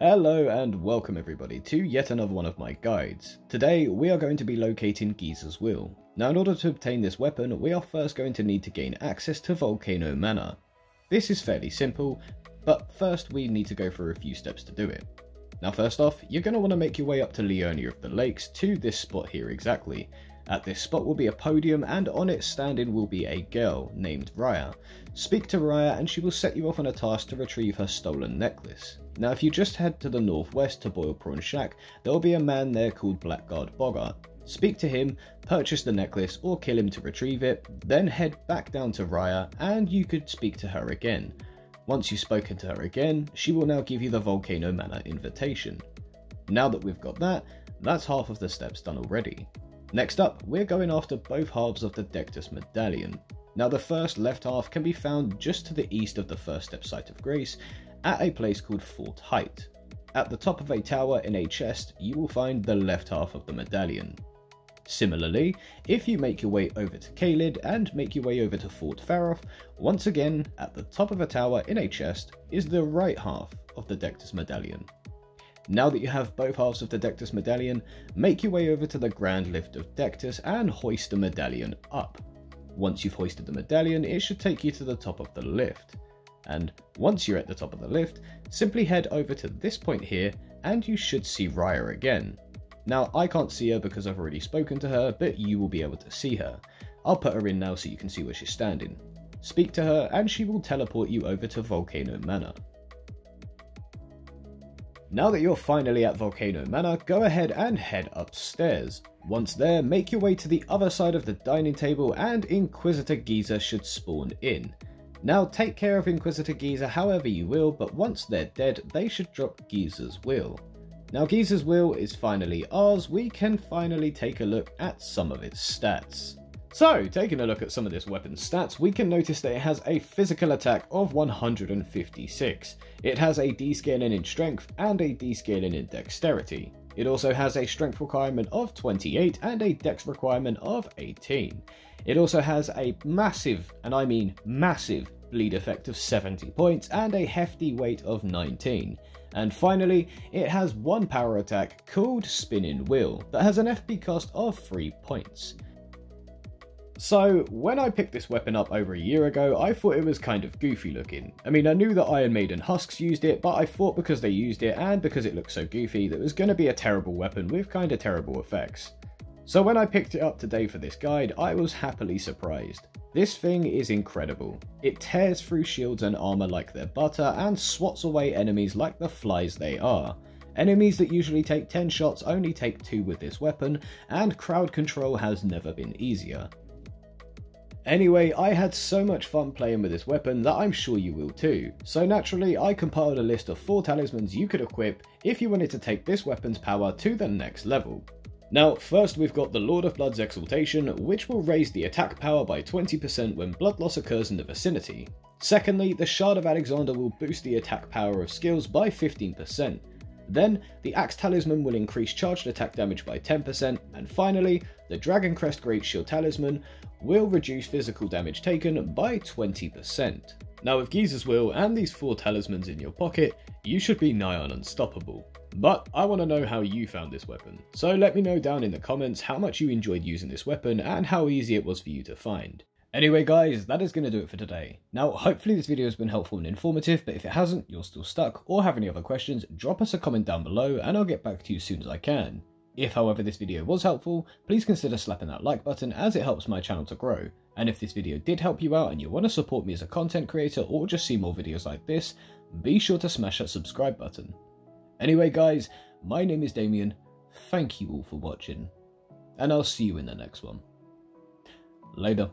Hello and welcome everybody to yet another one of my guides. Today we are going to be locating Ghiza's Will. Now in order to obtain this weapon we are first going to need to gain access to Volcano Manor. This is fairly simple, but first we need to go through a few steps to do it. Now first off, you're going to want to make your way up to Leonia of the Lakes to this spot here exactly. At this spot will be a podium and on it standing will be a girl named Raya. Speak to Raya and she will set you off on a task to retrieve her stolen necklace. Now if you just head to the northwest to Boiled Prawn Shack, there will be a man there called Blackguard Bogart. Speak to him, purchase the necklace or kill him to retrieve it, then head back down to Raya and you could speak to her again. Once you've spoken to her again, she will now give you the Volcano Manor invitation. Now that we've got that, that's half of the steps done already. Next up, we're going after both halves of the Dectus Medallion. Now the first left half can be found just to the east of the first step site of Grace, at a place called Fort Height. At the top of a tower in a chest, you will find the left half of the medallion. Similarly, if you make your way over to Caelid and make your way over to Fort Faroth, once again, at the top of a tower in a chest is the right half of the Dectus Medallion. Now that you have both halves of the Dectus Medallion, make your way over to the Grand Lift of Dectus and hoist the medallion up. Once you've hoisted the medallion, it should take you to the top of the lift. And once you're at the top of the lift, simply head over to this point here and you should see Raya again. Now I can't see her because I've already spoken to her, but you will be able to see her. I'll put her in now so you can see where she's standing. Speak to her and she will teleport you over to Volcano Manor. Now that you're finally at Volcano Manor, go ahead and head upstairs. Once there, make your way to the other side of the dining table and Inquisitor Ghiza should spawn in. Now take care of Inquisitor Ghiza however you will, but once they're dead, they should drop Ghiza's Will. Now Ghiza's Will is finally ours, we can finally take a look at some of its stats. So, taking a look at some of this weapon's stats, we can notice that it has a physical attack of 156. It has a descaling in strength and a descaling in dexterity. It also has a strength requirement of 28 and a dex requirement of 18. It also has a massive, and I mean massive, bleed effect of 70 points and a hefty weight of 19. And finally, it has one power attack called Spinning Wheel that has an FP cost of 3 points. So, when I picked this weapon up over a year ago, I thought it was kind of goofy looking. I mean, I knew that Iron Maiden Husks used it, but I thought because they used it and because it looked so goofy that it was going to be a terrible weapon with kind of terrible effects. So when I picked it up today for this guide, I was happily surprised. This thing is incredible. It tears through shields and armor like they're butter and swats away enemies like the flies they are. Enemies that usually take 10 shots only take 2 with this weapon, and crowd control has never been easier. Anyway, I had so much fun playing with this weapon that I'm sure you will too. So naturally, I compiled a list of 4 talismans you could equip if you wanted to take this weapon's power to the next level. Now, first we've got the Lord of Blood's Exaltation, which will raise the attack power by 20% when blood loss occurs in the vicinity. Secondly, the Shard of Alexander will boost the attack power of skills by 15%. Then, the Axe Talisman will increase charged attack damage by 10%, and finally, the Dragon Crest Great Shield Talisman will reduce physical damage taken by 20%. Now with Ghiza's Will and these 4 talismans in your pocket, you should be nigh on unstoppable. But I want to know how you found this weapon, so let me know down in the comments how much you enjoyed using this weapon and how easy it was for you to find. Anyway guys, that is going to do it for today. Now hopefully this video has been helpful and informative, but if it hasn't, you're still stuck, or have any other questions, drop us a comment down below and I'll get back to you as soon as I can. If however this video was helpful, please consider slapping that like button as it helps my channel to grow. And if this video did help you out and you want to support me as a content creator or just see more videos like this, be sure to smash that subscribe button. Anyway guys, my name is Damien, thank you all for watching, and I'll see you in the next one. Later.